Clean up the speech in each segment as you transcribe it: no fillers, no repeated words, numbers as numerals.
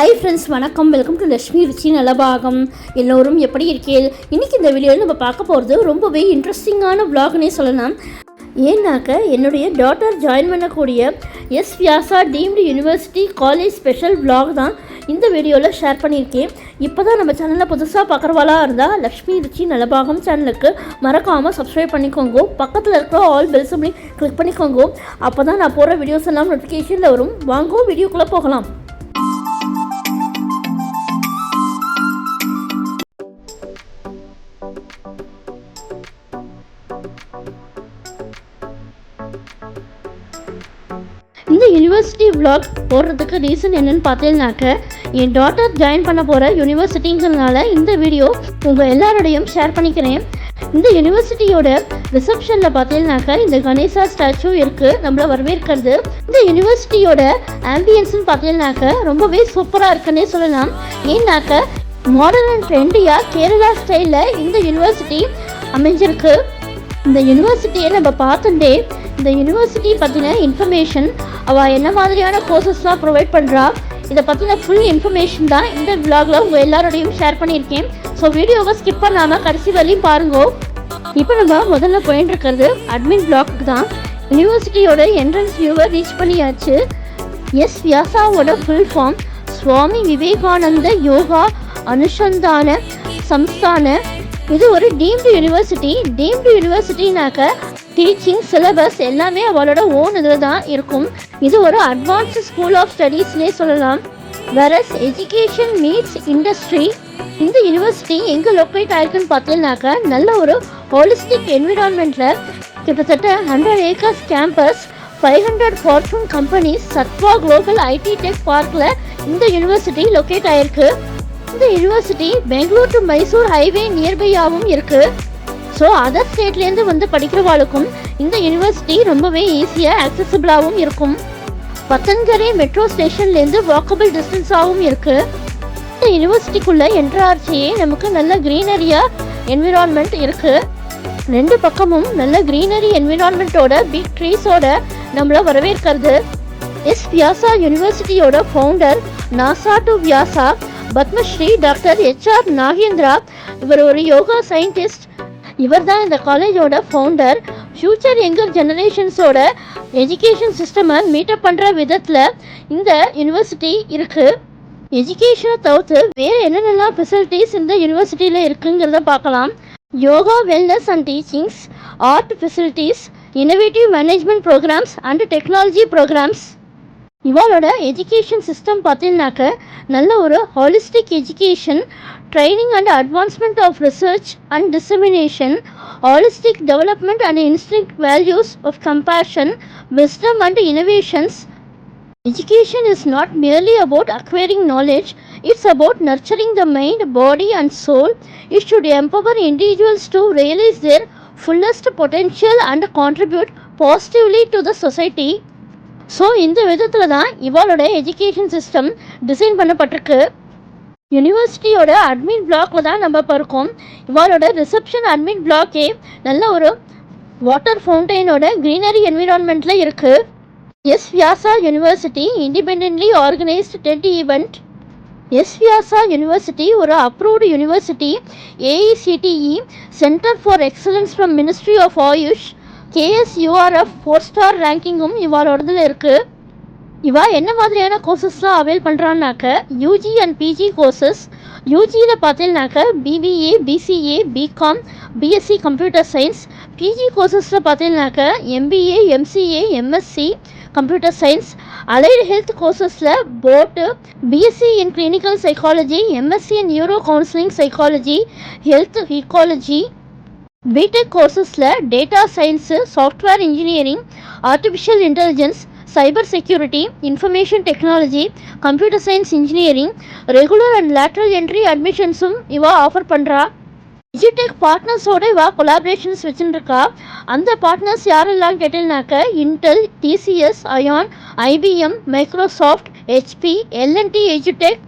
Hi friends, வணக்கம். Welcome to Lakshmi ருச்சி நலபாகம். எல்லோரும் எப்படி இருக்கீங்க? இன்றைக்கி இந்த வீடியோவில் நம்ம பார்க்க போகிறது ரொம்பவே இன்ட்ரெஸ்டிங்கான விளாக்னே சொல்லலாம். ஏன்னாக்க என்னுடைய டாட்டர் ஜாயின் பண்ணக்கூடிய S Vyasa deemed university college special vlog தான் இந்த வீடியோவில் ஷேர் பண்ணியிருக்கேன். இப்போ தான் நம்ம சேனலில் புதுசாக பார்க்குறவாளாக இருந்தால் லக்ஷ்மி ருச்சி நலபாகம் சேனலுக்கு மறக்காமல் சப்ஸ்கிரைப் பண்ணிக்கோங்க. பக்கத்தில் இருக்கிற ஆல் பெல் சிம்லையும் கிளிக் பண்ணிக்கோங்க. அப்போ தான் நான் போகிற வீடியோஸ் எல்லாம் நோட்டிஃபிகேஷனில் வரும். வாங்க வீடியோக்குள்ளே போகலாம். இந்த யூனிவர்சிட்டி விளாக் போடுறதுக்கு ரீசன் என்னென்னு பார்த்தீங்கன்னாக்க, என் டாட்டர் ஜாயின் பண்ண போகிற யூனிவர்சிட்டிங்கிறதுனால இந்த வீடியோ உங்கள் எல்லாரோடையும் ஷேர் பண்ணிக்கிறேன். இந்த யூனிவர்சிட்டியோட ரிசப்ஷனில் பார்த்தீங்கன்னாக்கா இந்த கணேசா ஸ்டாச்சு இருக்குது நம்மளை வரவேற்கிறது. இந்த யூனிவர்சிட்டியோட ஆம்பியன்ஸ்ன்னு பார்த்தீங்கன்னாக்க ரொம்பவே சூப்பராக இருக்குன்னே சொல்லலாம். ஏன்னாக்க மாடர்ன் அண்ட் ட்ரெண்டியாக கேரளா ஸ்டைலில் இந்த யூனிவர்சிட்டி அமைஞ்சிருக்கு. இந்த யூனிவர்சிட்டியை நம்ம பார்த்துட்டே இந்த யூனிவர்சிட்டி பற்றின இன்ஃபர்மேஷன், அவள் என்ன மாதிரியான கோர்சஸ்லாம் ப்ரொவைட் பண்ணுறா, இதை பற்றின ஃபுல் இன்ஃபர்மேஷன் தான் இந்த விளாகில் உங்கள் எல்லாரோடையும் ஷேர் பண்ணியிருக்கேன். ஸோ வீடியோவை ஸ்கிப் பண்ணாமல் கடைசி வரையும் பாருங்கோ. இப்போ நம்ம முதல்ல போயிட்டு இருக்கிறது அட்மின் பிளாக்கு தான். யூனிவர்சிட்டியோட என்ட்ரன்ஸ் வியூவை ரீச் பண்ணியாச்சு. எஸ் வியாசாவோட ஃபுல் ஃபார்ம் சுவாமி விவேகானந்த யோகா அனுசந்தான சம்ஸ்தான. இது ஒரு டீம்டு யூனிவர்சிட்டி. டீம்டு யூனிவர்சிட்டினாக்க டீச்சிங் சிலபஸ் எல்லாமே அவளோட ஓன் இதில் தான் இருக்கும். இது ஒரு அட்வான்ஸ்டு ஸ்கூல் ஆஃப் ஸ்டடீஸ்னே சொல்லலாம். வெரஸ் எஜுகேஷன் மீட்ஸ் இண்டஸ்ட்ரி. இந்த யூனிவர்சிட்டி எங்கே லொக்கேட் ஆயிருக்குன்னு பார்த்தீங்கன்னாக்க நல்ல ஒரு ஹோலிஸ்டிக் என்விரான்மெண்ட்டில் கிட்டத்தட்ட 100 acres campus, 500 fortune companies, Sattva global IT tech பார்க்கில் இந்த யூனிவர்சிட்டி லொக்கேட் ஆயிருக்கு. இந்த university Bangalore to Mysore highway நியர்பையாகவும் இருக்குது. ஸோ அதர் ஸ்டேட்லேருந்து வந்து படிக்கிறவாளுக்கும் இந்த யூனிவர்சிட்டி ரொம்பவே ஈஸியாக ஆக்சசிபிளாகவும் இருக்கும். பத்தன்கரை மெட்ரோ ஸ்டேஷன்லேருந்து வாக்கபிள் டிஸ்டன்ஸாகவும் இருக்குது. இந்த யூனிவர்சிட்டிக்குள்ளே என்ட்ரார்ச்சியே நமக்கு நல்ல க்ரீனரியாக என்விரான்மெண்ட் இருக்குது. ரெண்டு பக்கமும் நல்ல க்ரீனரி என்விரான்மெண்ட்டோட பிக் ட்ரீஸோட நம்மளை வரவேற்கிறது. எஸ் வியாசா யூனிவர்சிட்டியோட founder NASA to Vyasa Padmashri doctor HR Nagendra. இவர் ஒரு யோகா சயின்டிஸ்ட். இவர் தான் இந்த காலேஜோட ஃபவுண்டர். ஃப்யூச்சர் யங்கர் ஜெனரேஷன்ஸோட எஜுகேஷன் சிஸ்டமை மீட்டப் பண்ணுற விதத்தில் இந்த யூனிவர்சிட்டி இருக்குது. எஜுகேஷனை தவிர்த்து வேறு என்னென்னலாம் ஃபெசிலிட்டிஸ் இந்த யூனிவர்சிட்டியில் இருக்குங்கிறத பார்க்கலாம். Yoga wellness and teachings, art facilities, innovative management programmes and technology programmes. இவளோட எஜுகேஷன் சிஸ்டம் பார்த்தீங்கன்னாக்க நல்ல ஒரு holistic education, training and advancement of research and dissemination, holistic development and instinct values of compassion, wisdom and innovations. Education is not merely about acquiring knowledge, it's about nurturing the mind, body and soul. It should empower individuals to realize their fullest potential and contribute positively to the society. So இந்த விதத்தில் தான் இவளோட education system design பண்ணப்பட்டிருக்கு. யூனிவர்சிட்டியோட admin பிளாக்ல தான் நம்ம பார்க்கோம். இவளோட reception admin பிளாக்கே நல்ல ஒரு வாட்டர் ஃபவுண்டைனோட க்ரீனரி என்விரான்மெண்ட்டில் இருக்குது. S Vyasa university independently organised tent event. S Vyasa university ஒரு approved university. AICTE centre for excellence from ministry of AYUSH, KSURF 4-ஸ்டார் ரேங்கிங்கும் இவளோடதில் இருக்குது. இவா என்ன மாதிரியான கோர்சஸ்லாம் அவைல் பண்ணுறான்னாக்க UG அண்ட் PG கோர்சஸ். UGயில் பார்த்தீங்கன்னாக்க BBA, BCA, BCom, BSc computer science. PG கோர்சஸில் பார்த்தீங்கன்னாக்க MBA, MCA, MSc computer science. Allied health கோர்சஸில் போட்டு BSc in clinical psychology, MSc in neuro counselling psychology, health ecology. BTech கோர்சஸில் data science, software engineering, artificial intelligence, cyber security, information technology, computer science engineering. Regular and lateral entry அட்மிஷன்ஸும் இவா offer பண்ணுறா. Digitek பார்ட்னர்ஸோட இவா collaborations வச்சுருக்கா. அந்த partners யாரெல்லாம் கேட்டீங்கன்னாக்க Intel, TCS, அயான், IBM, மைக்ரோசாஃப்ட், HP, L&T எஜுடெக்,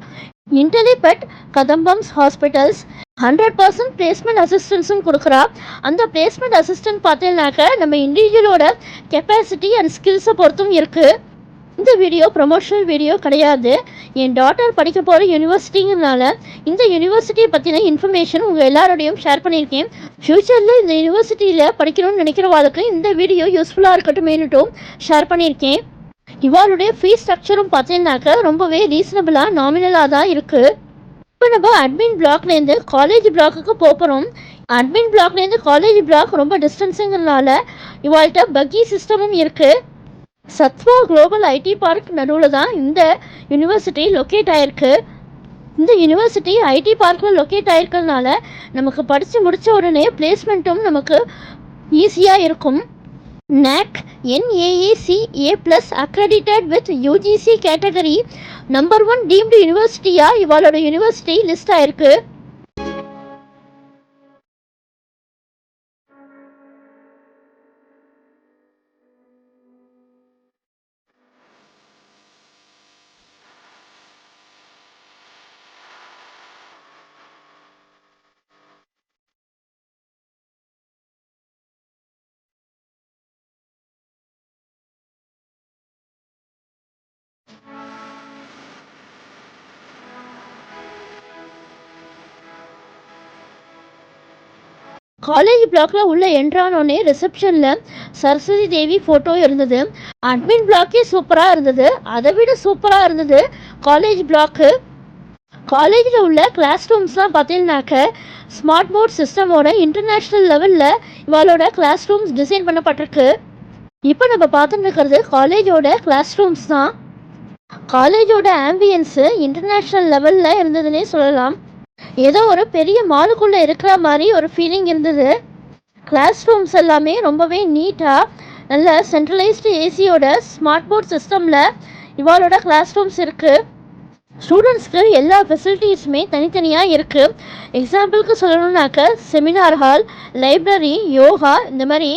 இன்டெலிபெட், கதம்பம்ஸ் ஹாஸ்பிட்டல்ஸ். 100% பிளேஸ்மெண்ட் அசிஸ்டன்ஸும் கொடுக்குறா. அந்த பிளேஸ்மெண்ட் அசிஸ்டன்ட் பார்த்தீங்கன்னாக்க நம்ம இண்டிவிஜுவலோட கெப்பாசிட்டி அண்ட் ஸ்கில்ஸை பொறுத்தும் இருக்குது. இந்த வீடியோ ப்ரமோஷனல் வீடியோ கிடையாது. என் டாட்டர் படிக்க போகிற யூனிவர்சிட்டிங்கிறனால இந்த யூனிவர்சிட்டியை பற்றின இன்ஃபர்மேஷன் உங்கள் எல்லாரோடையும் ஷேர் பண்ணியிருக்கேன். ஃப்யூச்சரில் இந்த யூனிவர்சிட்டியில் படிக்கணும்னு நினைக்கிறவாளுக்கு இந்த வீடியோ யூஸ்ஃபுல்லாக இருக்கட்டுமேனுட்டும் ஷேர் பண்ணியிருக்கேன். இவாளுடைய ஃபீஸ் ஸ்ட்ரக்சரும் பார்த்தீங்கன்னாக்க ரொம்பவே ரீசனபிளாக நாமினலாக தான் இருக்குது. இப்போ நம்ம அட்மின் பிளாக்லேருந்து காலேஜ் பிளாக்குக்கு போகிறோம். அட்மின் பிளாக்லேருந்து காலேஜ் பிளாக் ரொம்ப டிஸ்டன்ஸுங்கிறனால இவாள்கிட்ட பக்கி சிஸ்டமும் இருக்குது. சத்வா குளோபல் ஐடி பார்க் நடுவில் தான் இந்த யூனிவர்சிட்டி லொக்கேட் ஆகிருக்கு. இந்த யூனிவர்சிட்டி ஐடி பார்க்கில் லொக்கேட் ஆகிருக்கிறதுனால நமக்கு படித்து முடித்த உடனே பிளேஸ்மெண்ட்டும் நமக்கு ஈஸியாக இருக்கும். NAAC NAACA+ accredited with UGC category number 1 deemed யூனிவர்சிட்டியாக இவாளோட யூனிவர்சிட்டி லிஸ்ட் ஆயிருக்கு. காலேஜ் பிளாக்கில் உள்ள என்ட்ரானோடனே ரிசப்ஷனில் சரஸ்வதி தேவி ஃபோட்டோ இருந்தது. அட்மின் பிளாக்கே சூப்பராக இருந்தது. அதை விட சூப்பராக இருந்தது காலேஜ் பிளாக்கு. காலேஜில் உள்ள கிளாஸ் ரூம்ஸ்லாம் பார்த்தீங்கன்னாக்க ஸ்மார்ட் போர்ட் சிஸ்டமோட இன்டர்நேஷ்னல் லெவலில் இவளோட கிளாஸ் ரூம்ஸ் டிசைன் பண்ணப்பட்டிருக்கு. இப்போ நம்ம பார்த்துட்டு இருக்கிறது காலேஜோட கிளாஸ் ரூம்ஸ் தான். காலேஜோட ஆம்பியன்ஸு இன்டர்நேஷ்னல் லெவலில் இருந்ததுன்னே சொல்லலாம். ஏதோ ஒரு பெரிய மாலுக்குள்ளே இருக்கிற மாதிரி ஒரு ஃபீலிங் இருந்தது. கிளாஸ் ரூம்ஸ் எல்லாமே ரொம்பவே நீட்டாக நல்ல சென்ட்ரலைஸ்டு ஏசியோட ஸ்மார்ட் போர்ட் சிஸ்டமில் இவாளோட கிளாஸ் ரூம்ஸ் இருக்குது. ஸ்டூடெண்ட்ஸ்க்கு எல்லா ஃபெசிலிட்டிஸுமே தனித்தனியாக இருக்குது. எக்ஸாம்பிளுக்கு சொல்லணுன்னாக்க செமினார் ஹால், லைப்ரரி, யோகா இந்த மாதிரி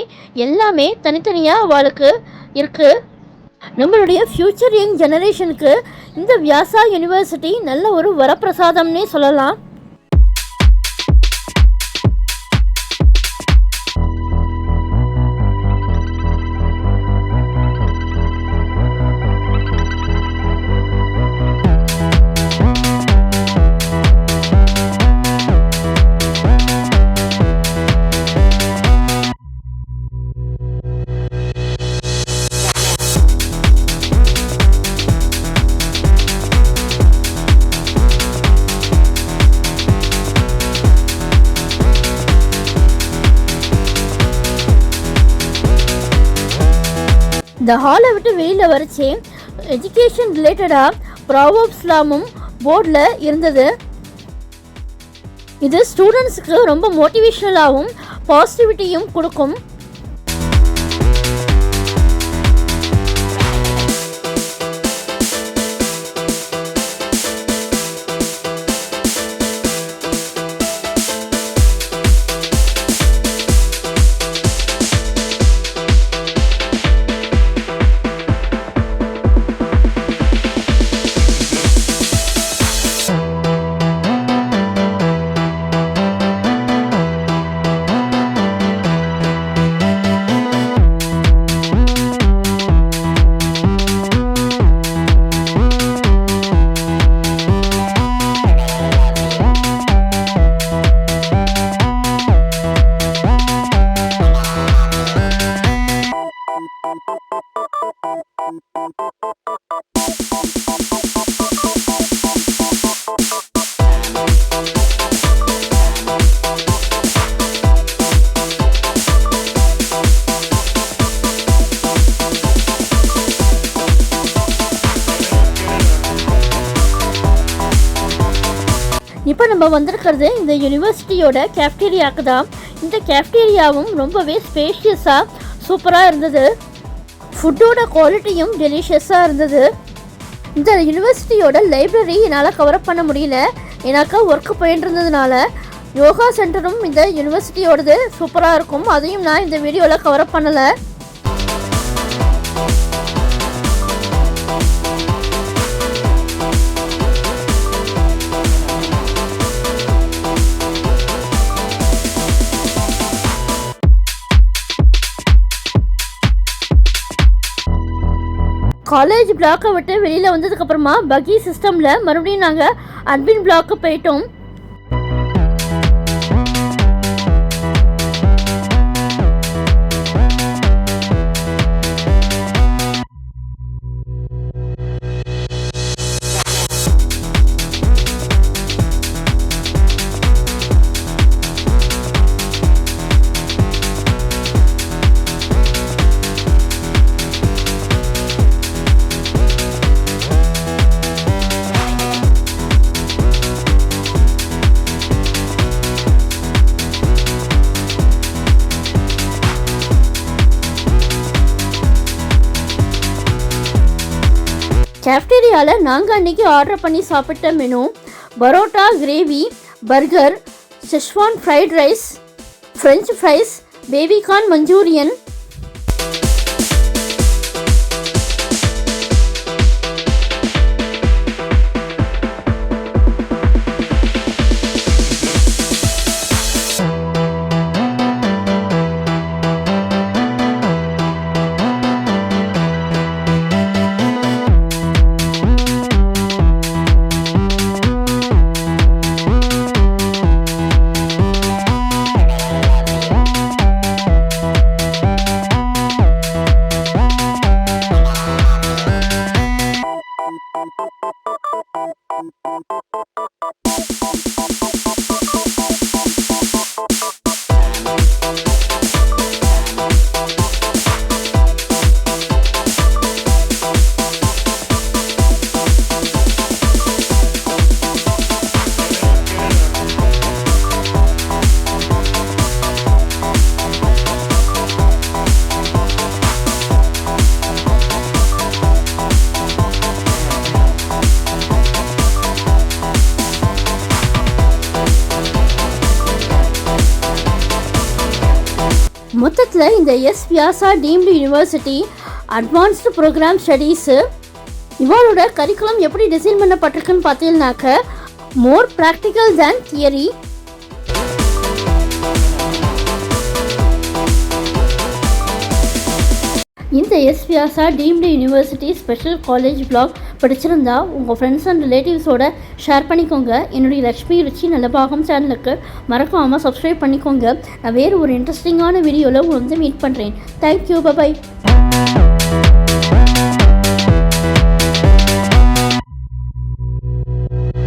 எல்லாமே தனித்தனியாக அவளுக்கு இருக்குது. நம்மளுடைய ஃப்யூச்சர் யங் ஜெனரேஷனுக்கு இந்த வியாசா யூனிவர்சிட்டி நல்ல ஒரு வரப்பிரசாதம்னே சொல்லலாம். இந்த ஹாலை விட்டு வெளியில் வரைச்சி எஜுகேஷன் ரிலேட்டடாக ப்ராவர்ப்ஸ்லாமும் போர்டில் இருந்தது. இது ஸ்டூடெண்ட்ஸுக்கு ரொம்ப மோட்டிவேஷ்னலாகவும் பாசிட்டிவிட்டியும் கொடுக்கும். இப்போ நம்ம வந்திருக்கிறது இந்த யூனிவர்சிட்டியோட கேஃப்டீரியாவுக்கு தான். இந்த கேஃப்டீரியாவும் ரொம்பவே ஸ்பேஷியஸாக சூப்பராக இருந்தது. ஃபுட்டோட குவாலிட்டியும் டெலிஷியஸாக இருந்தது. இந்த யூனிவர்சிட்டியோட லைப்ரரி என்னால் கவரப் பண்ண முடியல, ஏன்னாக்கா ஒர்க்கு போயிட்டு இருந்ததுனால. யோகா சென்டரும் இந்த யூனிவர்சிட்டியோடது சூப்பராக இருக்கும், அதையும் நான் இந்த வீடியோவில் கவரப் பண்ணலை. காலேஜ் பிளாக்கை விட்டு வெளியில் வந்ததுக்கப்புறமா பக்கி சிஸ்டமில் மறுபடியும் நாங்கள் அட்மின் பிளாக்கு போயிட்டோம். கேஃப்டீரியாவில் நாங்கள் அன்றைக்கி ஆர்டர் பண்ணி சாப்பிட்ட menu parotta gravy, burger, Schezwan fried rice, French fries, baby corn Manchurian, மொத்தத்தில் இந்த S Vyasa deemed university advanced programme studies இவளோட கரிக்குலம் எப்படி டிசைன் பண்ணப்பட்டிருக்குன்னு பார்த்தீங்கன்னாக்க மோர் ப்ராக்டிக்கல் தேன் தியரி. இந்த S Vyasa deemed university special college blog பிடிச்சிருந்தா உங்கள் ஃப்ரெண்ட்ஸ் அண்ட் ரிலேட்டிவ்ஸோட ஷேர் பண்ணிக்கோங்க. என்னுடைய லக்ஷ்மி ருச்சி நல்லபாகம் சேனலுக்கு மறக்காமல் சப்ஸ்கிரைப் பண்ணிக்கோங்க. நான் வேறு ஒரு இன்ட்ரெஸ்டிங்கான வீடியோவில் உங்களை வந்து மீட் பண்ணுறேன். Thank you, by.